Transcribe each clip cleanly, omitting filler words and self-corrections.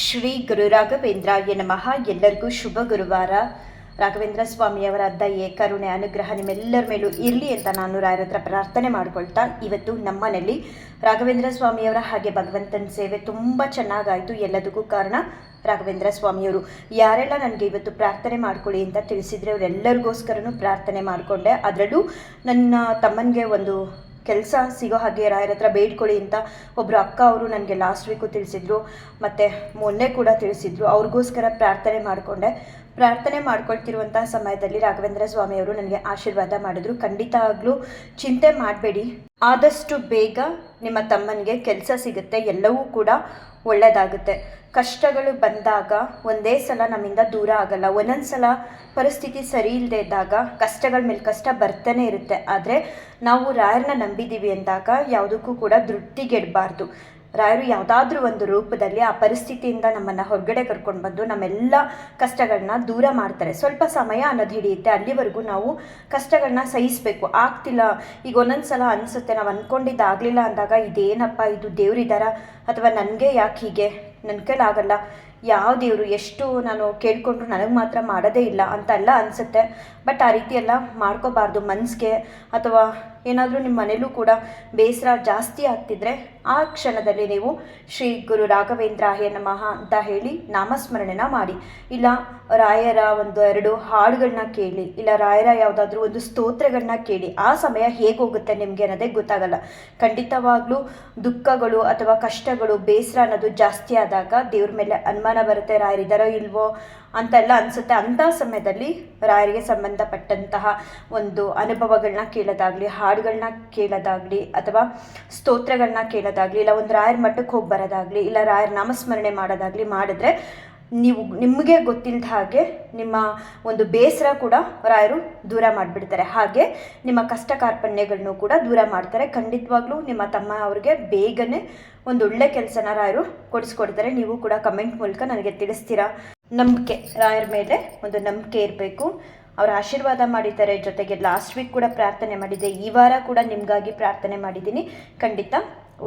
ಶ್ರೀ ಗುರು ರಾಘವೇಂದ್ರಾಯ ನಮಃ. ಎಲ್ಲರಿಗೂ ಶುಭ ಗುರುವಾರ. ರಾಘವೇಂದ್ರ ಸ್ವಾಮಿಯವರ ದಯೆ ಕರುಣೆ ಅನುಗ್ರಹ ನಿಮ್ಮೆಲ್ಲರ ಮೇಲೂ ಇರಲಿ ಅಂತ ನಾನು ರಾಯರ ಹತ್ರ ಪ್ರಾರ್ಥನೆ ಮಾಡ್ಕೊಳ್ತಾ, ಇವತ್ತು ನಮ್ಮನೇಲಿ ರಾಘವೇಂದ್ರ ಸ್ವಾಮಿಯವರ ಹಾಗೆ ಭಗವಂತನ ಸೇವೆ ತುಂಬ ಚೆನ್ನಾಗಾಯಿತು. ಎಲ್ಲದಕ್ಕೂ ಕಾರಣ ರಾಘವೇಂದ್ರ ಸ್ವಾಮಿಯವರು. ಯಾರೆಲ್ಲ ನನಗೆ ಇವತ್ತು ಪ್ರಾರ್ಥನೆ ಮಾಡ್ಕೊಳ್ಳಿ ಅಂತ ತಿಳಿಸಿದರೆ ಅವರೆಲ್ಲರಿಗೋಸ್ಕರನೂ ಪ್ರಾರ್ಥನೆ ಮಾಡಿಕೊಂಡೆ. ಅದರಲ್ಲೂ ನನ್ನ ತಮ್ಮನಿಗೆ ಒಂದು ಕೆಲಸ ಸಿಗೋ ಹಾಗೆ ರಾಯರ ಹತ್ರ ಬೇಡ್ಕೊಳ್ಳಿ ಅಂತ ಒಬ್ಬರು ಅಕ್ಕ ಅವರು ನನಗೆ ಲಾಸ್ಟ್ ವೀಕು ತಿಳಿಸಿದ್ರು, ಮತ್ತು ಮೊನ್ನೆ ಕೂಡ ತಿಳಿಸಿದ್ರು. ಅವ್ರಿಗೋಸ್ಕರ ಪ್ರಾರ್ಥನೆ ಮಾಡಿಕೊಂಡೆ. ಪ್ರಾರ್ಥನೆ ಮಾಡ್ಕೊಳ್ತಿರುವಂಥ ಸಮಯದಲ್ಲಿ ರಾಘವೇಂದ್ರ ಸ್ವಾಮಿಯವರು ನನಗೆ ಆಶೀರ್ವಾದ ಮಾಡಿದ್ರು. ಖಂಡಿತ ಆಗಲೂ ಚಿಂತೆ ಮಾಡಬೇಡಿ, ಆದಷ್ಟು ಬೇಗ ನಿಮ್ಮ ತಮ್ಮನಿಗೆ ಕೆಲಸ ಸಿಗುತ್ತೆ, ಎಲ್ಲವೂ ಕೂಡ ಒಳ್ಳೆಯದಾಗುತ್ತೆ. ಕಷ್ಟಗಳು ಬಂದಾಗ ಒಂದೇ ಸಲ ನಮ್ಮಿಂದ ದೂರ ಆಗಲ್ಲ. ಒಂದೊಂದು ಸಲ ಪರಿಸ್ಥಿತಿ ಸರಿ ಇಲ್ಲದೆ ಇದ್ದಾಗ ಕಷ್ಟಗಳ ಮೇಲೆ ಕಷ್ಟ ಬರ್ತಾನೆ ಇರುತ್ತೆ. ಆದರೆ ನಾವು ರಾಯರನ್ನ ನಂಬಿದ್ದೀವಿ ಅಂದಾಗ ಯಾವುದಕ್ಕೂ ಕೂಡ ತೃಪ್ತಿಗೆಡಬಾರ್ದು. ರಾಯರು ಯಾವುದಾದ್ರೂ ಒಂದು ರೂಪದಲ್ಲಿ ಆ ಪರಿಸ್ಥಿತಿಯಿಂದ ನಮ್ಮನ್ನು ಹೊರಗಡೆ ಕರ್ಕೊಂಡು ಬಂದು ನಮ್ಮೆಲ್ಲ ಕಷ್ಟಗಳನ್ನ ದೂರ ಮಾಡ್ತಾರೆ. ಸ್ವಲ್ಪ ಸಮಯ ಅನ್ನೋದು ಹಿಡಿಯುತ್ತೆ, ಅಲ್ಲಿವರೆಗೂ ನಾವು ಕಷ್ಟಗಳನ್ನ ಸಹಿಸಬೇಕು. ಆಗ್ತಿಲ್ಲ, ಈಗ ಒಂದೊಂದು ಸಲ ಅನಿಸುತ್ತೆ, ನಾವು ಅಂದ್ಕೊಂಡಿದ್ದಾಗಲಿಲ್ಲ ಅಂದಾಗ ಇದೇನಪ್ಪ ಇದು ದೇವರಿದ್ದಾರ ಅಥವಾ ನನಗೆ ಯಾಕೆ ಹೀಗೆ, ನನ್ನ ಕೈಲಾಗಲ್ಲ, ಯಾವ ದೇವರು ಎಷ್ಟು ನಾನು ಕೇಳಿಕೊಂಡ್ರು ನನಗೆ ಮಾತ್ರ ಮಾಡೋದೇ ಇಲ್ಲ ಅಂತೆಲ್ಲ ಅನಿಸುತ್ತೆ. ಬಟ್ ಆ ರೀತಿ ಎಲ್ಲ ಮಾಡ್ಕೋಬಾರ್ದು ಮನಸ್ಸಿಗೆ. ಅಥವಾ ಏನಾದರೂ ನಿಮ್ಮ ಮನೇಲೂ ಕೂಡ ಬೇಸರ ಜಾಸ್ತಿ ಆಗ್ತಿದ್ರೆ ಆ ಕ್ಷಣದಲ್ಲಿ ನೀವು ಶ್ರೀ ಗುರು ರಾಘವೇಂದ್ರಾಯ ನಮಃ ಅಂತ ಹೇಳಿ ನಾಮಸ್ಮರಣೆನ ಮಾಡಿ, ಇಲ್ಲ ರಾಯರ ಒಂದು ಎರಡು ಹಾಡುಗಳನ್ನ ಕೇಳಿ, ಇಲ್ಲ ರಾಯರ ಯಾವುದಾದ್ರೂ ಒಂದು ಸ್ತೋತ್ರಗಳನ್ನ ಕೇಳಿ. ಆ ಸಮಯ ಹೇಗೆ ಹೋಗುತ್ತೆ ನಿಮಗೆ ಅನ್ನೋದೇ ಗೊತ್ತಾಗಲ್ಲ. ಖಂಡಿತವಾಗ್ಲೂ ದುಃಖಗಳು ಅಥವಾ ಕಷ್ಟಗಳು ಬೇಸರ ಅನ್ನೋದು ಜಾಸ್ತಿ ಆದಾಗ ದೇವ್ರ ಮೇಲೆ ಅನುಮಾನ ಬರುತ್ತೆ, ರಾಯರಿದ್ದಾರೋ ಇಲ್ವೋ ಅಂತೆಲ್ಲ ಅನಿಸುತ್ತೆ. ಅಂಥ ಸಮಯದಲ್ಲಿ ರಾಯರಿಗೆ ಸಂಬಂಧಪಟ್ಟಂತಹ ಒಂದು ಅನುಭವಗಳನ್ನ ಕೇಳೋದಾಗಲಿ, ಹಾಡುಗಳನ್ನ ಕೇಳೋದಾಗಲಿ, ಅಥವಾ ಸ್ತೋತ್ರಗಳನ್ನ ಕೇಳೋದಾಗಲಿ, ಇಲ್ಲ ಒಂದು ರಾಯರ ಮಠಕ್ಕೆ ಹೋಗಿ ಬರೋದಾಗಲಿ, ಇಲ್ಲ ರಾಯರ ನಾಮಸ್ಮರಣೆ ಮಾಡೋದಾಗಲಿ ಮಾಡಿದ್ರೆ ನಿಮಗೆ ಗೊತ್ತಿಲ್ಲದ ಹಾಗೆ ನಿಮ್ಮ ಒಂದು ಬೇಸರ ಕೂಡ ರಾಯರು ದೂರ ಮಾಡಿಬಿಡ್ತಾರೆ. ಹಾಗೆ ನಿಮ್ಮ ಕಷ್ಟ ಕಾರ್ಪಣ್ಯಗಳನ್ನು ಕೂಡ ದೂರ ಮಾಡ್ತಾರೆ. ಖಂಡಿತವಾಗ್ಲೂ ನಿಮ್ಮ ತಮ್ಮ ಅವ್ರಿಗೆ ಬೇಗನೆ ಒಂದು ಒಳ್ಳೆ ಕೆಲಸನ ರಾಯರು ಕೊಡಿಸ್ಕೊಡ್ತಾರೆ. ನೀವು ಕೂಡ ಕಮೆಂಟ್ ಮೂಲಕ ನನಗೆ ತಿಳಿಸ್ತೀರಾ. ನಂಬಿಕೆ, ರಾಯರ ಮೇಲೆ ಒಂದು ನಂಬಿಕೆ ಇರಬೇಕು. ಅವ್ರ ಆಶೀರ್ವಾದ ಮಾಡಿದ್ದಾರೆ. ಜೊತೆಗೆ ಲಾಸ್ಟ್ ವೀಕ್ ಕೂಡ ಪ್ರಾರ್ಥನೆ ಮಾಡಿದ್ದೆ, ಈ ವಾರ ಕೂಡ ನಿಮಗಾಗಿ ಪ್ರಾರ್ಥನೆ ಮಾಡಿದ್ದೀನಿ. ಖಂಡಿತ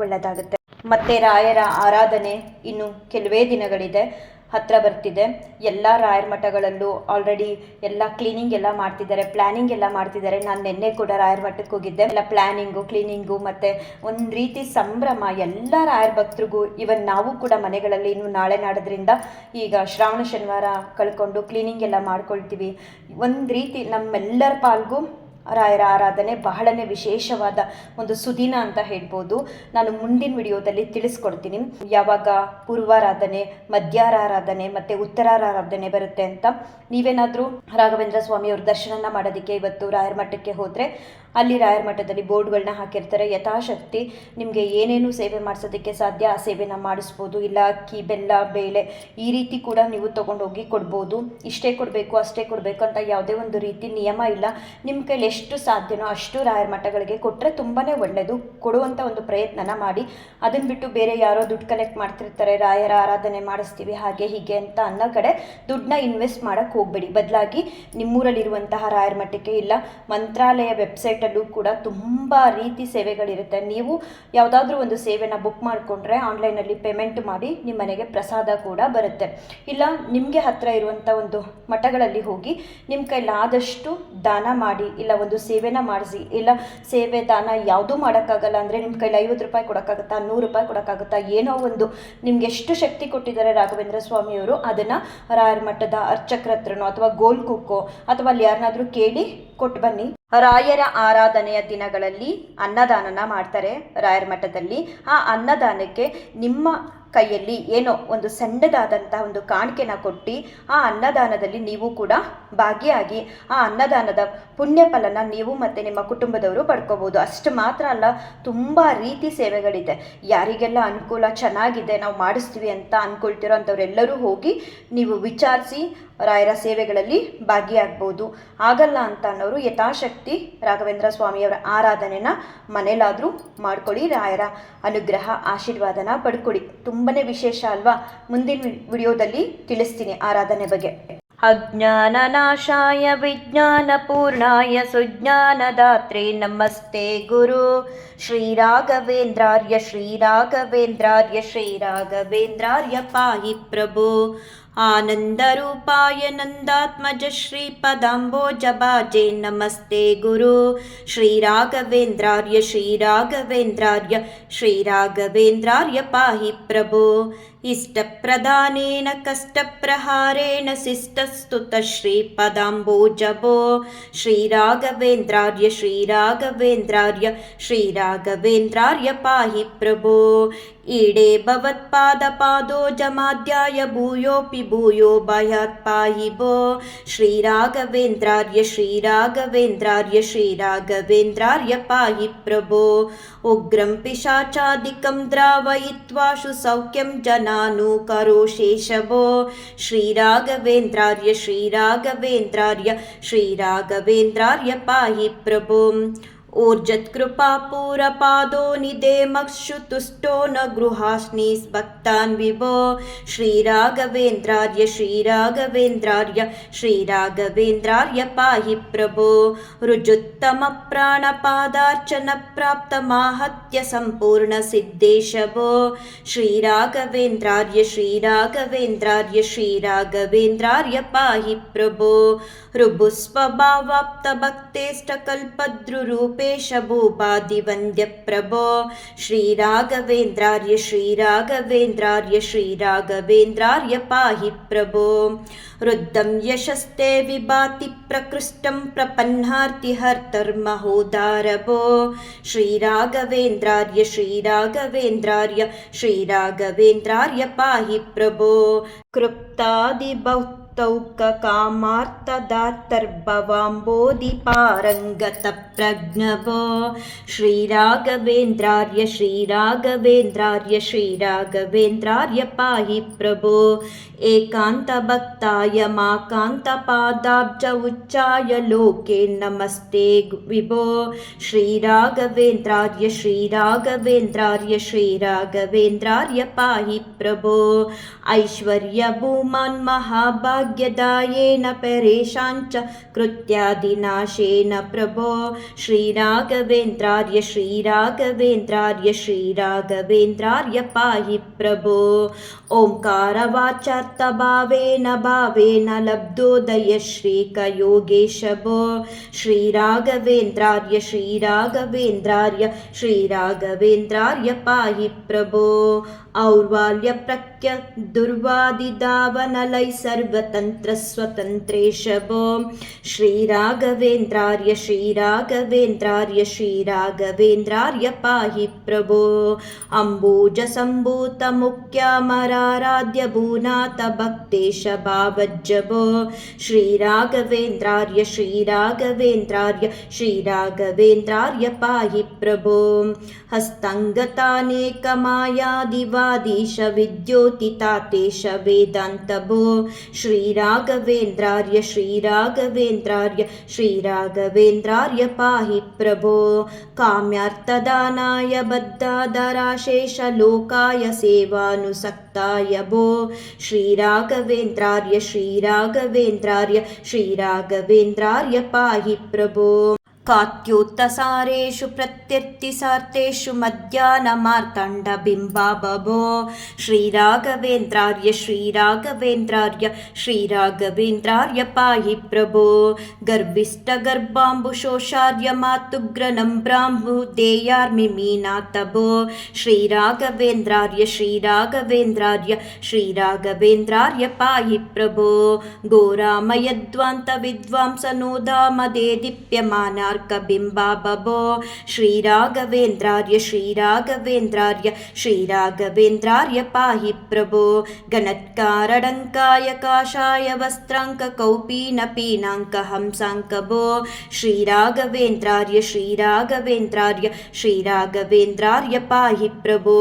ಒಳ್ಳೆಯದಾಗುತ್ತೆ. ಮತ್ತು ರಾಯರ ಆರಾಧನೆ ಇನ್ನು ಕೆಲವೇ ದಿನಗಳಿದೆ, ಹತ್ತಿರ ಬರ್ತಿದೆ. ಎಲ್ಲ ರಾಯರ ಮಠಗಳಲ್ಲೂ ಆಲ್ರೆಡಿ ಎಲ್ಲ ಕ್ಲೀನಿಂಗ್ ಎಲ್ಲ ಮಾಡ್ತಿದ್ದಾರೆ, ಪ್ಲ್ಯಾನಿಂಗ್ ಎಲ್ಲ ಮಾಡ್ತಿದ್ದಾರೆ. ನಾನು ನಿನ್ನೆ ಕೂಡ ರಾಯರ ಮಠಕ್ಕೆ ಹೋಗಿದ್ದೆ. ಎಲ್ಲ ಪ್ಲ್ಯಾನಿಂಗು, ಕ್ಲೀನಿಂಗು ಮತ್ತು ಒಂದು ರೀತಿ ಸಂಭ್ರಮ ಎಲ್ಲ ರಾಯರ ಭಕ್ತರಿಗೂ. ಇವನ್ ನಾವು ಕೂಡ ಮನೆಗಳಲ್ಲಿ ಇನ್ನು ನಾಳೆ ನಾಡೋದ್ರಿಂದ ಈಗ ಶ್ರಾವಣ ಶನಿವಾರ ಕಳ್ಕೊಂಡು ಕ್ಲೀನಿಂಗ್ ಎಲ್ಲ ಮಾಡ್ಕೊಳ್ತೀವಿ. ಒಂದು ರೀತಿ ನಮ್ಮೆಲ್ಲರ ಪಾಲ್ಗೂ ರಾಯರ ಆರಾಧನೆ ಬಹಳನೇ ವಿಶೇಷವಾದ ಒಂದು ಸುದಿನ ಅಂತ ಹೇಳ್ಬೋದು. ನಾನು ಮುಂದಿನ ವಿಡಿಯೋದಲ್ಲಿ ತಿಳಿಸ್ಕೊಡ್ತೀನಿ ಯಾವಾಗ ಪೂರ್ವಾರಾಧನೆ, ಮಧ್ಯಾರಾಧನೆ ಮತ್ತು ಉತ್ತರಾರಾಧನೆ ಬರುತ್ತೆ ಅಂತ. ನೀವೇನಾದರೂ ರಾಘವೇಂದ್ರ ಸ್ವಾಮಿಯವ್ರ ದರ್ಶನ ಮಾಡೋದಕ್ಕೆ ಇವತ್ತು ರಾಯರ ಮಠಕ್ಕೆ ಹೋದರೆ ಅಲ್ಲಿ ರಾಯರ ಮಠದಲ್ಲಿ ಬೋರ್ಡ್ಗಳನ್ನ ಹಾಕಿರ್ತಾರೆ. ಯಥಾಶಕ್ತಿ ನಿಮಗೆ ಏನೇನು ಸೇವೆ ಮಾಡಿಸೋದಕ್ಕೆ ಸಾಧ್ಯ ಆ ಸೇವೆನ ಮಾಡಿಸ್ಬೋದು. ಇಲ್ಲ ಅಕ್ಕಿ, ಬೆಲ್ಲ, ಬೇಳೆ ಈ ರೀತಿ ಕೂಡ ನೀವು ತೊಗೊಂಡೋಗಿ ಕೊಡ್ಬೋದು. ಇಷ್ಟೇ ಕೊಡಬೇಕು ಅಷ್ಟೇ ಕೊಡಬೇಕು ಅಂತ ಯಾವುದೇ ಒಂದು ರೀತಿ ನಿಯಮ ಇಲ್ಲ. ನಿಮ್ಮ ಕೈಲಿ ಎಷ್ಟು ಸಾಧ್ಯನೋ ಅಷ್ಟು ರಾಯರ ಮಠಗಳಿಗೆ ಕೊಟ್ಟರೆ ತುಂಬಾ ಒಳ್ಳೆಯದು. ಕೊಡುವಂಥ ಒಂದು ಪ್ರಯತ್ನನ ಮಾಡಿ. ಅದನ್ನು ಬಿಟ್ಟು ಬೇರೆ ಯಾರೋ ದುಡ್ಡು ಕಲೆಕ್ಟ್ ಮಾಡ್ತಿರ್ತಾರೆ, ರಾಯರ ಆರಾಧನೆ ಮಾಡಿಸ್ತೀವಿ ಹಾಗೆ ಹೀಗೆ ಅಂತ ಅನ್ನೋ ಕಡೆ ದುಡ್ಡನ್ನ ಇನ್ವೆಸ್ಟ್ ಮಾಡೋಕ್ಕೆ ಹೋಗಬೇಡಿ. ಬದಲಾಗಿ ನಿಮ್ಮೂರಲ್ಲಿರುವಂತಹ ರಾಯರ ಮಠಕ್ಕೆ ಇಲ್ಲ ಮಂತ್ರಾಲಯ ವೆಬ್ಸೈಟಲ್ಲೂ ಕೂಡ ತುಂಬ ರೀತಿ ಸೇವೆಗಳಿರುತ್ತೆ. ನೀವು ಯಾವುದಾದ್ರೂ ಒಂದು ಸೇವೆನ ಬುಕ್ ಮಾಡಿಕೊಂಡ್ರೆ ಆನ್ಲೈನಲ್ಲಿ ಪೇಮೆಂಟ್ ಮಾಡಿ ನಿಮ್ಮ ಮನೆಗೆ ಪ್ರಸಾದ ಕೂಡ ಬರುತ್ತೆ. ಇಲ್ಲ ನಿಮಗೆ ಹತ್ತಿರ ಇರುವಂಥ ಒಂದು ಮಠಗಳಲ್ಲಿ ಹೋಗಿ ನಿಮ್ಮ ಕೈಲಾದಷ್ಟು ದಾನ ಮಾಡಿ, ಇಲ್ಲ ಒಂದು ಸೇವೆನ ಮಾಡಿಸಿ. ಇಲ್ಲ ಸೇವೆ ದಾನ ಯಾವುದೂ ಮಾಡೋಕ್ಕಾಗಲ್ಲ ಅಂದರೆ ನಿಮ್ಮ ಕೈಲಿ 50 ರೂಪಾಯಿ ಕೊಡೋಕ್ಕಾಗುತ್ತಾ, 100 ರೂಪಾಯಿ ಕೊಡೋಕ್ಕಾಗುತ್ತಾ, ಏನೋ ಒಂದು ನಿಮ್ಗೆ ಎಷ್ಟು ಶಕ್ತಿ ಕೊಟ್ಟಿದ್ದಾರೆ ರಾಘವೇಂದ್ರ ಸ್ವಾಮಿಯವರು ಅದನ್ನು ರಾಯರ ಮಠದ ಅರ್ಚಕರ ಹತ್ರನೋ ಅಥವಾ ಗೋಲ್ ಕುಕ್ಕೋ ಅಥವಾ ಅಲ್ಲಿ ಯಾರನ್ನಾದರೂ ಕೇಳಿ ಕೊಟ್ಟು ಬನ್ನಿ. ರಾಯರ ಆರಾಧನೆಯ ದಿನಗಳಲ್ಲಿ ಅನ್ನದಾನನ ಮಾಡ್ತಾರೆ ರಾಯರ ಮಠದಲ್ಲಿ. ಆ ಅನ್ನದಾನಕ್ಕೆ ನಿಮ್ಮ ಕೈಯಲ್ಲಿ ಏನೋ ಒಂದು ಸಣ್ಣದಾದಂಥ ಒಂದು ಕಾಣಿಕೆನ ಕೊಟ್ಟು ಆ ಅನ್ನದಾನದಲ್ಲಿ ನೀವು ಕೂಡ ಭಾಗಿಯಾಗಿ ಆ ಅನ್ನದಾನದ ಪುಣ್ಯ ಫಲನ ನೀವು ಮತ್ತು ನಿಮ್ಮ ಕುಟುಂಬದವರು ಪಡ್ಕೋಬೋದು. ಅಷ್ಟು ಮಾತ್ರ ಅಲ್ಲ, ತುಂಬ ರೀತಿ ಸೇವೆಗಳಿದೆ. ಯಾರಿಗೆಲ್ಲ ಅನುಕೂಲ ಚೆನ್ನಾಗಿದೆ ನಾವು ಮಾಡಿಸ್ತೀವಿ ಅಂತ ಅಂದ್ಕೊಳ್ತಿರೋ ಅಂಥವರೆಲ್ಲರೂ ಹೋಗಿ ನೀವು ವಿಚಾರಿಸಿ ರಾಯರ ಸೇವೆಗಳಲ್ಲಿ ಭಾಗಿಯಾಗ್ಬೋದು. ಆಗಲ್ಲ ಅಂತ ಅನ್ನೋರು ಯಥಾಶಕ್ತಿ ರಾಘವೇಂದ್ರ ಸ್ವಾಮಿಯವರ ಆರಾಧನೆನ ಮನೇಲಾದರೂ ಮಾಡ್ಕೊಳ್ಳಿ. ರಾಯರ ಅನುಗ್ರಹ ಆಶೀರ್ವಾದನ ಪಡ್ಕೊಳ್ಳಿ. ತುಂಬನೇ ವಿಶೇಷ ಅಲ್ವಾ? ಮುಂದಿನ ವಿಡಿಯೋದಲ್ಲಿ ತಿಳಿಸ್ತೀನಿ ಆರಾಧನೆ ಬಗ್ಗೆ. अज्ञाननाशाय विज्ञानपूर्णाय सुज्ञानदात्रे नमस्ते गुरु श्रीराघवेन्द्रार्य श्रीराघवेन्द्रार्य श्रीराघवेन्द्रार्य पाहि प्रभो आनन्दरूपाय नन्दात्मज श्रीपदाम्बोजभाजे नमस्ते गुरु श्रीराघवेन्द्रार्य श्रीराघवेन्द्रार्य श्रीराघवेन्द्रार्य पाहि प्रभो इष्टप्रदानेन कष्टप्रहारेण शिष्टस्तुतः श्रीपदाम्बोजभो श्रीराघवेन्द्रार्य श्रीराघवेन्द्रार्य श्रीराघवेन्द्रार्य पाहि प्रभो ईडे भवत्पादपादोजमाध्याय भूयोऽपि भूयो भयात् पाहि भो श्रीराघवेन्द्रार्य श्रीराघवेन्द्रार्य श्रीराघवेन्द्रार्य पाहि प्रभो उग्रं पिशाचादिकं द्रावयित्वाशु सौख्यं जनानुकरोषेशभो श्रीराघवेन्द्रार्य श्रीराघवेन्द्रार्य श्रीराघवेन्द्रार्य पाहि प्रभो ऊर्जत्कृपापूरपादो निदेमक्षुतुष्टो न गृहास्नि भक्तान् विभो श्रीराघवेन्द्रार्य श्रीराघवेन्द्रार्य श्रीराघवेन्द्रार्य पाहि प्रभो रुजुत्तमप्राणपादार्चनप्राप्तमाहत्य सम्पूर्णसिद्धेशभो श्रीराघवेन्द्रार्य श्रीराघवेन्द्रार्य श्रीराघवेन्द्रार्य पाहि प्रभो ऋभुस्वभावाप्तभक्तेष्टकल्पद्रुरूपेश भूपादिवन्द्यप्रभो श्रीराघवेन्द्रार्य श्रीराघवेन्द्रार्य श्रीराघवेन्द्रार्य पाहि प्रभो रुद्धं यशस्ते विभाति प्रकृष्टं प्रपन्नार्तिहर्तर्महोदारभो श्रीराघवेन्द्रार्य श्रीराघवेन्द्रार्य श्रीराघवेन्द्रार्य पाहि प्रभो कृप्तादिभक्तौककामार्तदातर्भवाम्बोधिपारङ्गतप्रज्ञभो श्रीराघवेन्द्रार्य श्रीराघवेन्द्रार्य श्रीराघवेन्द्रार्य पाहि प्रभो एकान्तभक्ताय माकान्तपादाब्ज उच्चाय लोके नमस्ते विभो श्रीराघवेन्द्रार्य श्रीराघवेन्द्रार्य श्रीराघवेन्द्रार्य पाहि प्रभो ऐश्वर्यभूमान् महाभाग्यदायेन परेशाञ्च कृत्यादिनाशेन प्रभो श्रीराघवेन्द्रार्य श्रीराघवेन्द्रार्य श्रीराघवेन्द्रार्य पाहि प्रभो ओंकारवाचार्थभावेन भावेन लब्धोदयश्रीकयोगेशभो श्रीराघवेन्द्रार्य श्रीराघवेन्द्रार्य श्रीराघवेन्द्रार्य पाहि प्रभो और्वाल्यप्रख्य दुर्वादिदावनलै सर्वतन्त्रस्वतन्त्रेशभो श्रीराघवेन्द्रार्य श्रीराघवेन्द्रार्य श्रीराघवेन्द्रार्य पाहि प्रभो अम्बूजसम्भूतमुख्यामराराध्य भूनाथ भक्तेश भावज्जभो श्रीराघवेन्द्रार्य श्रीराघवेन्द्रार्य श्रीराघवेन्द्रार्य पाहि प्रभो हस्तङ्गतानेकमायादिवादीश विद्योतितातेश वेदान्तभो श्रीराघवेन्द्रार्य श्रीराघवेन्द्रार्य श्रीराघवेन्द्रार्य पाहि प्रभो काम्यार्थदानाय बद्धादराशेष लोकाय सेवानुसक्ताय भो श्रीराघवेन्द्रार्य श्रीराघवेन्द्रार्य श्रीराघवेन्द्रार्य पाहि प्रभो कात्योत्तसारेषु प्रत्यर्थिसार्थेषु मध्याह्नमार्तण्डबिम्बाबभो श्रीराघवेन्द्रार्य श्रीराघवेन्द्रार्य श्रीराघवेन्द्रार्य पाहि प्रभो गर्भिष्ठगर्भाम्बुशोषार्य मातुग्रनम्ब्राम्बुदेयार्मिमीनाथभो श्रीराघवेन्द्रार्य श्रीराघवेन्द्रार्य श्रीराघवेन्द्रार्य पाहि प्रभो घोरामयध्वान्तविद्वांसनोधामदे दीप्यमाना बिम्बाबभो श्रीराघवेन्द्रार्य श्रीराघवेन्द्रार्य श्रीराघवेन्द्रार्य पाहि प्रभो गणत्कारडङ्काय काषाय वस्त्राङ्ककौपीनपीनाङ्कहंसाङ्कभो श्रीराघवेन्द्रार्य श्रीराघवेन्द्रार्य श्रीराघवेन्द्रार्य पाहि प्रभो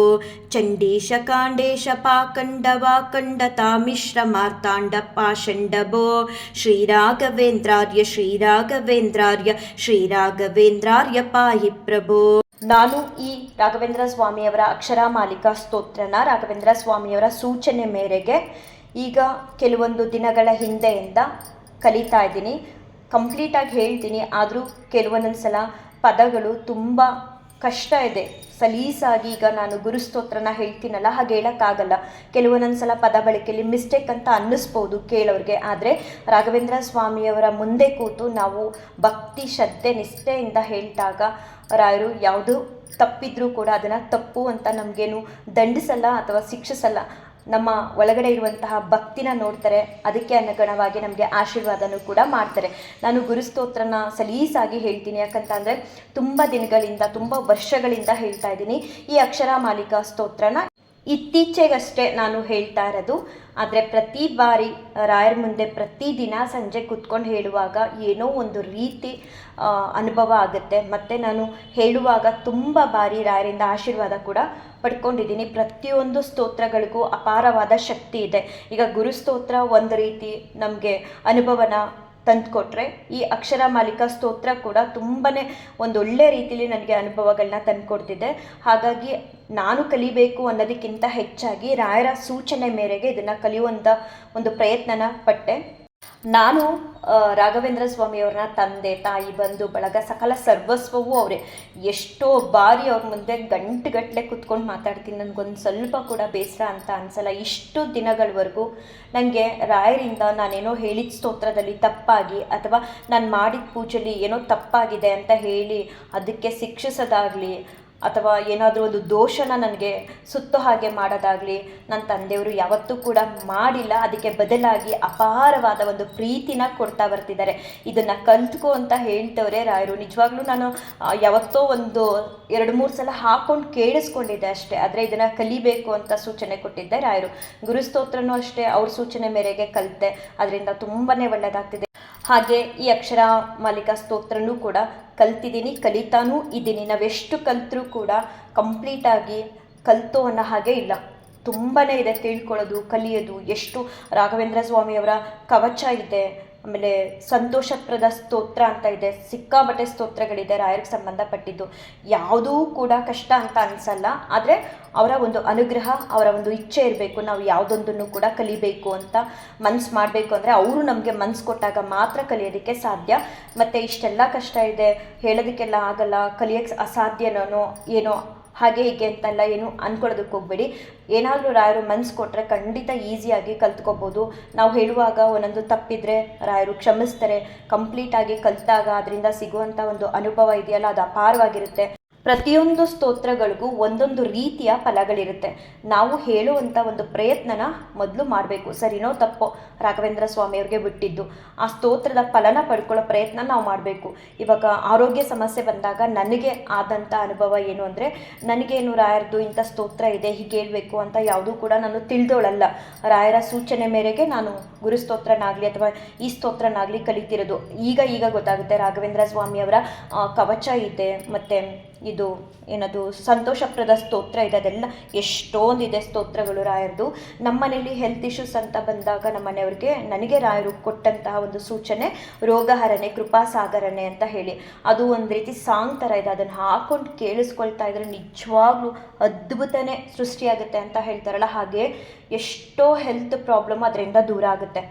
चण्डीशकाण्डेश पाकण्डवाकण्डतामिश्रमार्ताण्डपाषण्डभो श्रीराघवेन्द्रार्य श्रीराघवेन्द्रार्य ಶ್ರೀರಾಘವೇಂದ್ರಾರ್ಯ ಪಾಹಿ ಪ್ರಭೋ ನಾನು ಈ ರಾಘವೇಂದ್ರ ಸ್ವಾಮಿಯವರ ಅಕ್ಷರ ಮಾಲಿಕಾ ಸ್ತೋತ್ರನ ರಾಘವೇಂದ್ರ ಸ್ವಾಮಿಯವರ ಸೂಚನೆ ಮೇರೆಗೆ ಈಗ ಕೆಲವೊಂದು ದಿನಗಳ ಹಿಂದೆಯಿಂದ ಕಲಿತಾ ಇದ್ದೀನಿ. ಕಂಪ್ಲೀಟಾಗಿ ಹೇಳ್ತೀನಿ, ಆದರೂ ಕೆಲವೊಂದೊಂದು ಸಲ ಪದಗಳು ತುಂಬ ಕಷ್ಟ ಇದೆ. ಸಲೀಸಾಗಿ ಈಗ ನಾನು ಗುರುಸ್ತೋತ್ರನ ಹೇಳ್ತೀನಲ್ಲ, ಹಾಗೆ ಹೇಳೋಕ್ಕಾಗಲ್ಲ. ಕೆಲವೊಂದೊಂದು ಸಲ ಪದ ಬಳಕೆಯಲ್ಲಿ ಮಿಸ್ಟೇಕ್ ಅಂತ ಅನ್ನಿಸ್ಬೋದು ಕೇಳೋರಿಗೆ. ಆದರೆ ರಾಘವೇಂದ್ರ ಸ್ವಾಮಿಯವರ ಮುಂದೆ ಕೂತು ನಾವು ಭಕ್ತಿ ಶ್ರದ್ಧೆ ನಿಷ್ಠೆಯಿಂದ ಹೇಳಿದಾಗ ರಾಯರು ಯಾವುದು ತಪ್ಪಿದ್ರೂ ಕೂಡ ಅದನ್ನು ತಪ್ಪು ಅಂತ ನಮಗೇನು ದಂಡಿಸಲ್ಲ ಅಥವಾ ಶಿಕ್ಷಿಸಲ್ಲ. ನಮ್ಮ ಒಳಗಡೆ ಇರುವಂತಹ ಭಕ್ತಿನ ನೋಡ್ತಾರೆ, ಅದಕ್ಕೆ ಅನುಗುಣವಾಗಿ ನಮಗೆ ಆಶೀರ್ವಾದನೂ ಕೂಡ ಮಾಡ್ತಾರೆ. ನಾನು ಗುರುಸ್ತೋತ್ರನ ಸಲೀಸಾಗಿ ಹೇಳ್ತೀನಿ, ಯಾಕಂತಂದರೆ ತುಂಬ ದಿನಗಳಿಂದ ತುಂಬ ವರ್ಷಗಳಿಂದ ಹೇಳ್ತಾ ಇದ್ದೀನಿ. ಈ ಅಕ್ಷರ ಮಾಲಿಕಾ ಸ್ತೋತ್ರನ ಇತ್ತೀಚೆಗಷ್ಟೇ ನಾನು ಹೇಳ್ತಾ ಇರೋದು. ಆದರೆ ಪ್ರತಿ ಬಾರಿ ರಾಯರ ಮುಂದೆ ಪ್ರತಿದಿನ ಸಂಜೆ ಕೂತ್ಕೊಂಡು ಹೇಳುವಾಗ ಏನೋ ಒಂದು ರೀತಿ ಅನುಭವ ಆಗುತ್ತೆ. ಮತ್ತು ನಾನು ಹೇಳುವಾಗ ತುಂಬ ಬಾರಿ ರಾಯರಿಂದ ಆಶೀರ್ವಾದ ಕೂಡ ಪಡ್ಕೊಂಡಿದ್ದೀನಿ. ಪ್ರತಿಯೊಂದು ಸ್ತೋತ್ರಗಳಿಗೂ ಅಪಾರವಾದ ಶಕ್ತಿ ಇದೆ. ಈಗ ಗುರುಸ್ತೋತ್ರ ಒಂದು ರೀತಿ ನಮಗೆ ಅನುಭವನ ತಂದುಕೊಟ್ರೆ, ಈ ಅಕ್ಷರ ಮಾಲಿಕಾ ಸ್ತೋತ್ರ ಕೂಡ ತುಂಬಾ ಒಂದೊಳ್ಳೆ ರೀತಿಯಲ್ಲಿ ನನಗೆ ಅನುಭವಗಳನ್ನ ತಂದುಕೊಡ್ತಿದೆ. ಹಾಗಾಗಿ ನಾನು ಕಲಿಬೇಕು ಅನ್ನೋದಕ್ಕಿಂತ ಹೆಚ್ಚಾಗಿ ರಾಯರ ಸೂಚನೆ ಮೇರೆಗೆ ಇದನ್ನು ಕಲಿಯುವಂಥ ಒಂದು ಪ್ರಯತ್ನನ ಪಟ್ಟೆ. ನಾನು ರಾಘವೇಂದ್ರ ಸ್ವಾಮಿಯವ್ರನ್ನ ತಂದೆ ತಾಯಿ ಬಂಧು ಬಳಗ ಸಕಲ ಸರ್ವಸ್ವವೂ ಅವರೇ. ಎಷ್ಟೋ ಬಾರಿ ಅವ್ರ ಮುಂದೆ ಗಂಟೆಗಟ್ಟಲೆ ಕುತ್ಕೊಂಡು ಮಾತಾಡ್ತೀನಿ. ನನಗೊಂದು ಸ್ವಲ್ಪ ಕೂಡ ಬೇಸರ ಅಂತ ಅನಿಸಲ್ಲ. ಇಷ್ಟು ದಿನಗಳವರೆಗೂ ನನಗೆ ರಾಯರಿಂದ ನಾನೇನೋ ಹೇಳಿದ ಸ್ತೋತ್ರದಲ್ಲಿ ತಪ್ಪಾಗಿ ಅಥವಾ ನಾನು ಮಾಡಿದ ಪೂಜೆಯಲ್ಲಿ ಏನೋ ತಪ್ಪಾಗಿದೆ ಅಂತ ಹೇಳಿ ಅದಕ್ಕೆ ಶಿಕ್ಷಿಸೋದಾಗಲಿ ಅಥವಾ ಏನಾದರೂ ಒಂದು ದೋಷನ ನನಗೆ ಸುತ್ತೋ ಹಾಗೆ ಮಾಡೋದಾಗಲಿ ನನ್ನ ತಂದೆಯವರು ಯಾವತ್ತೂ ಕೂಡ ಮಾಡಿಲ್ಲ. ಅದಕ್ಕೆ ಬದಲಾಗಿ ಅಪಾರವಾದ ಒಂದು ಪ್ರೀತಿನ ಕೊಡ್ತಾ ಬರ್ತಿದ್ದಾರೆ. ಇದನ್ನು ಕಲ್ತ್ಕೋ ಅಂತ ಹೇಳ್ತವ್ರೆ ರಾಯರು. ನಿಜವಾಗ್ಲೂ ನಾನು ಯಾವತ್ತೋ ಒಂದು 2-3 ಸಲ ಹಾಕ್ಕೊಂಡು ಕೇಳಿಸ್ಕೊಂಡಿದ್ದೆ ಅಷ್ಟೇ. ಆದರೆ ಇದನ್ನು ಕಲಿಬೇಕು ಅಂತ ಸೂಚನೆ ಕೊಟ್ಟಿದ್ದೆ ರಾಯರು. ಗುರುಸ್ತೋತ್ರನೂ ಅಷ್ಟೇ ಅವ್ರ ಸೂಚನೆ ಮೇರೆಗೆ ಕಲಿತೆ. ಅದರಿಂದ ತುಂಬಾ ಒಳ್ಳೆಯದಾಗ್ತಿದೆ. ಹಾಗೆ ಈ ಅಕ್ಷರ ಮಾಲಿಕಾ ಸ್ತೋತ್ರನೂ ಕೂಡ ಕಲ್ತಿದ್ದೀನಿ, ಕಲಿತಾನೂ ಇದ್ದೀನಿ. ನಾವೆಷ್ಟು ಕಲಿತರೂ ಕೂಡ ಕಂಪ್ಲೀಟಾಗಿ ಕಲಿತೋ ಅನ್ನೋ ಹಾಗೆ ಇಲ್ಲ. ತುಂಬಾ ಇದೆ ತಿಳ್ಕೊಳ್ಳೋದು, ಕಲಿಯೋದು. ಎಷ್ಟು ರಾಘವೇಂದ್ರ ಸ್ವಾಮಿಯವರ ಕವಚ ಇದೆ, ಆಮೇಲೆ ಸಂತೋಷಪ್ರದ ಸ್ತೋತ್ರ ಅಂತ ಇದೆ, ಸಿಕ್ಕಾಬಟ್ಟೆ ಸ್ತೋತ್ರಗಳಿದೆ ರಾಯರಿಗೆ ಸಂಬಂಧಪಟ್ಟಿದ್ದು. ಯಾವುದೂ ಕೂಡ ಕಷ್ಟ ಅಂತ ಅನಿಸಲ್ಲ. ಆದರೆ ಅವರ ಒಂದು ಅನುಗ್ರಹ, ಅವರ ಒಂದು ಇಚ್ಛೆ ಇರಬೇಕು. ನಾವು ಯಾವುದೊಂದನ್ನು ಕೂಡ ಕಲಿಬೇಕು ಅಂತ ಮನಸ್ಸು ಮಾಡಬೇಕು. ಅಂದರೆ ಅವರು ನಮಗೆ ಮನಸ್ಸು ಕೊಟ್ಟಾಗ ಮಾತ್ರ ಕಲಿಯೋದಕ್ಕೆ ಸಾಧ್ಯ. ಮತ್ತು ಇಷ್ಟೆಲ್ಲ ಕಷ್ಟ ಇದೆ, ಹೇಳೋದಕ್ಕೆಲ್ಲ ಆಗಲ್ಲ, ಕಲಿಯೋಕ್ಕೆ ಅಸಾಧ್ಯನೋ ಏನೋ ಹಾಗೆ ಹೀಗೆ ಅಂತೆಲ್ಲ ಏನು ಅಂದ್ಕೊಳ್ಳೋದಕ್ಕೆ ಹೋಗಬೇಡಿ. ಏನಾದರೂ ರಾಯರು ಮನಸ್ಸು ಕೊಟ್ಟರೆ ಖಂಡಿತ ಈಸಿಯಾಗಿ ಕಲ್ತ್ಕೋಬೋದು. ನಾವು ಹೇಳುವಾಗ ಒಂದೊಂದು ತಪ್ಪಿದರೆ ರಾಯರು ಕ್ಷಮಿಸ್ತಾರೆ. ಕಂಪ್ಲೀಟಾಗಿ ಕಲಿತಾಗ ಅದರಿಂದ ಸಿಗುವಂಥ ಒಂದು ಅನುಭವ ಇದೆಯಲ್ಲ, ಅದು ಅಪಾರವಾಗಿರುತ್ತೆ. ಪ್ರತಿಯೊಂದು ಸ್ತೋತ್ರಗಳಿಗೂ ಒಂದೊಂದು ರೀತಿಯ ಫಲಗಳಿರುತ್ತೆ. ನಾವು ಹೇಳುವಂಥ ಒಂದು ಪ್ರಯತ್ನನ ಮೊದಲು ಮಾಡಬೇಕು. ಸರಿನೋ ತಪ್ಪೋ ರಾಘವೇಂದ್ರ ಸ್ವಾಮಿಯವ್ರಿಗೆ ಬಿಟ್ಟಿದ್ದು. ಆ ಸ್ತೋತ್ರದ ಫಲನ ಪಡ್ಕೊಳ್ಳೋ ಪ್ರಯತ್ನ ನಾವು ಮಾಡಬೇಕು. ಇವಾಗ ಆರೋಗ್ಯ ಸಮಸ್ಯೆ ಬಂದಾಗ ನನಗೆ ಆದಂಥ ಅನುಭವ ಏನು ಅಂದರೆ, ನನಗೇನು ರಾಯರದು ಇಂಥ ಸ್ತೋತ್ರ ಇದೆ ಹೀಗೆ ಹೇಳಬೇಕು ಅಂತ ಯಾವುದೂ ಕೂಡ ನಾನು ತಿಳಿದೋಳಲ್ಲ. ರಾಯರ ಸೂಚನೆ ಮೇರೆಗೆ ನಾನು ಗುರುಸ್ತೋತ್ರನಾಗಲಿ ಅಥವಾ ಈ ಸ್ತೋತ್ರನಾಗಲಿ ಕಲಿತಿರೋದು. ಈಗ ಗೊತ್ತಾಗುತ್ತೆ ರಾಘವೇಂದ್ರ ಸ್ವಾಮಿಯವರ ಕವಚ ಇದೆ, ಮತ್ತು ಇದು ಏನದು ಸಂತೋಷಪ್ರದ ಸ್ತೋತ್ರ ಇದೆ. ಅದೆಲ್ಲ ಎಷ್ಟೊಂದಿದೆ ಸ್ತೋತ್ರಗಳು ರಾಯರದು. ನಮ್ಮ ಮನೇಲಿ ಹೆಲ್ತ್ ಇಶ್ಯೂಸ್ ಅಂತ ಬಂದಾಗ ನಮ್ಮ ಮನೆಯವ್ರಿಗೆ ನನಗೆ ರಾಯರು ಕೊಟ್ಟಂತಹ ಒಂದು ಸೂಚನೆ ರೋಗಹರಣೆ ಕೃಪಾಸಾಗರಣೆ ಅಂತ ಹೇಳಿ. ಅದು ಒಂದು ರೀತಿ ಸಾಂಗ್ ಥರ ಇದೆ. ಅದನ್ನು ಹಾಕ್ಕೊಂಡು ಕೇಳಿಸ್ಕೊಳ್ತಾ ಇದ್ರೆ ನಿಜವಾಗ್ಲೂ ಅದ್ಭುತನೇ ಸೃಷ್ಟಿಯಾಗುತ್ತೆ ಅಂತ ಹೇಳ್ತಾರಲ್ಲ, ಹಾಗೆ ಎಷ್ಟೋ ಹೆಲ್ತ್ ಪ್ರಾಬ್ಲಮ್ ಅದರಿಂದ ದೂರ ಆಗುತ್ತೆ.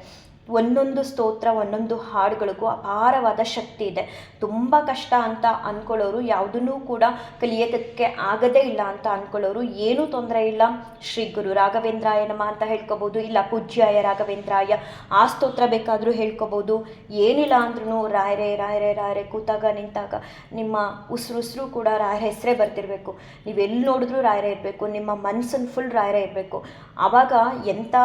ಒಂದೊಂದು ಸ್ತೋತ್ರ ಒಂದೊಂದು ಹಾಡುಗಳಿಗೂ ಅಪಾರವಾದ ಶಕ್ತಿ ಇದೆ. ತುಂಬ ಕಷ್ಟ ಅಂತ ಅಂದ್ಕೊಳ್ಳೋರು, ಯಾವುದನ್ನೂ ಕೂಡ ಕಲಿಯೋದಕ್ಕೆ ಆಗದೇ ಇಲ್ಲ ಅಂತ ಅಂದ್ಕೊಳ್ಳೋರು ಏನೂ ತೊಂದರೆ ಇಲ್ಲ. ಶ್ರೀ ಗುರು ರಾಘವೇಂದ್ರಾಯ ನಮಃ ಅಂತ ಹೇಳ್ಕೊಬೋದು, ಇಲ್ಲ ಪೂಜ್ಯಾಯ ರಾಘವೇಂದ್ರಾಯ ಆ ಸ್ತೋತ್ರ ಬೇಕಾದರೂ ಹೇಳ್ಕೊಬೋದು. ಏನಿಲ್ಲ ಅಂದ್ರೂ ರಾಯರೇ ರಾಯರೇ ರಾಯರೇ ಕೂತಾಗ ನಿಂತಾಗ ನಿಮ್ಮ ಉಸಿರು ಕೂಡ ರಾಯರ ಹೆಸರೇ ಬರ್ತಿರಬೇಕು. ನೀವೆಲ್ಲಿ ನೋಡಿದ್ರೂ ರಾಯರೇ ಇರಬೇಕು. ನಿಮ್ಮ ಮನಸ್ಸನ್ನು ಫುಲ್ ರಾಯರೇ ಇರಬೇಕು. ಆವಾಗ ಎಂಥ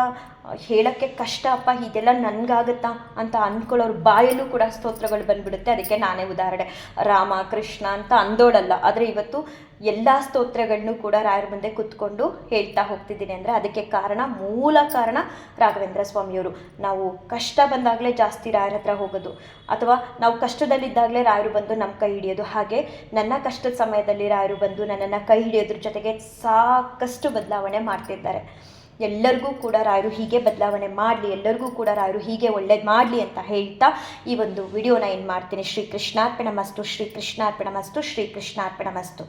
ಹೇಳೋಕ್ಕೆ ಕಷ್ಟ ಅಪ್ಪ, ಇದೆಲ್ಲ ನನಗಾಗುತ್ತಾ ಅಂತ ಅಂದ್ಕೊಳ್ಳೋರು ಬಾಯಲ್ಲೂ ಕೂಡ ಸ್ತೋತ್ರಗಳು ಬಂದುಬಿಡುತ್ತೆ. ಅದಕ್ಕೆ ನಾನೇ ಉದಾಹರಣೆ. ರಾಮ ಕೃಷ್ಣ ಅಂತ ಅಂದೋಳಲ್ಲ, ಆದರೆ ಇವತ್ತು ಎಲ್ಲ ಸ್ತೋತ್ರಗಳನ್ನೂ ಕೂಡ ರಾಯರ ಮುಂದೆ ಕೂತ್ಕೊಂಡು ಹೇಳ್ತಾ ಹೋಗ್ತಿದ್ದೀನಿ ಅಂದರೆ ಅದಕ್ಕೆ ಮೂಲ ಕಾರಣ ರಾಘವೇಂದ್ರ ಸ್ವಾಮಿಯವರು. ನಾವು ಕಷ್ಟ ಬಂದಾಗಲೇ ಜಾಸ್ತಿ ರಾಯರ ಹತ್ರ ಹೋಗೋದು, ಅಥವಾ ನಾವು ಕಷ್ಟದಲ್ಲಿದ್ದಾಗಲೇ ರಾಯರು ಬಂದು ನಮ್ಮ ಕೈ ಹಿಡಿಯೋದು. ಹಾಗೆ ನನ್ನ ಕಷ್ಟದ ಸಮಯದಲ್ಲಿ ರಾಯರು ಬಂದು ನನ್ನನ್ನು ಕೈ ಹಿಡಿಯೋದ್ರ ಜೊತೆಗೆ ಸಾಕಷ್ಟು ಬದಲಾವಣೆ ಮಾಡ್ತಿದ್ದಾರೆ. ಎಲ್ಲರಿಗೂ ಕೂಡ ರಾಯರು ಹೀಗೆ ಬದಲಾವಣೆ ಮಾಡಲಿ, ಎಲ್ಲರಿಗೂ ಕೂಡ ರಾಯರು ಹೀಗೆ ಒಳ್ಳೇದು ಮಾಡಲಿ ಅಂತ ಹೇಳ್ತಾ ಈ ಒಂದು ವಿಡಿಯೋನ ಏನು ಮಾಡ್ತೀನಿ. ಶ್ರೀ ಕೃಷ್ಣಾರ್ಪಣಮಸ್ತು, ಶ್ರೀ ಕೃಷ್ಣಾರ್ಪಣಮಸ್ತು, ಶ್ರೀ ಕೃಷ್ಣಾರ್ಪಣಮಸ್ತು.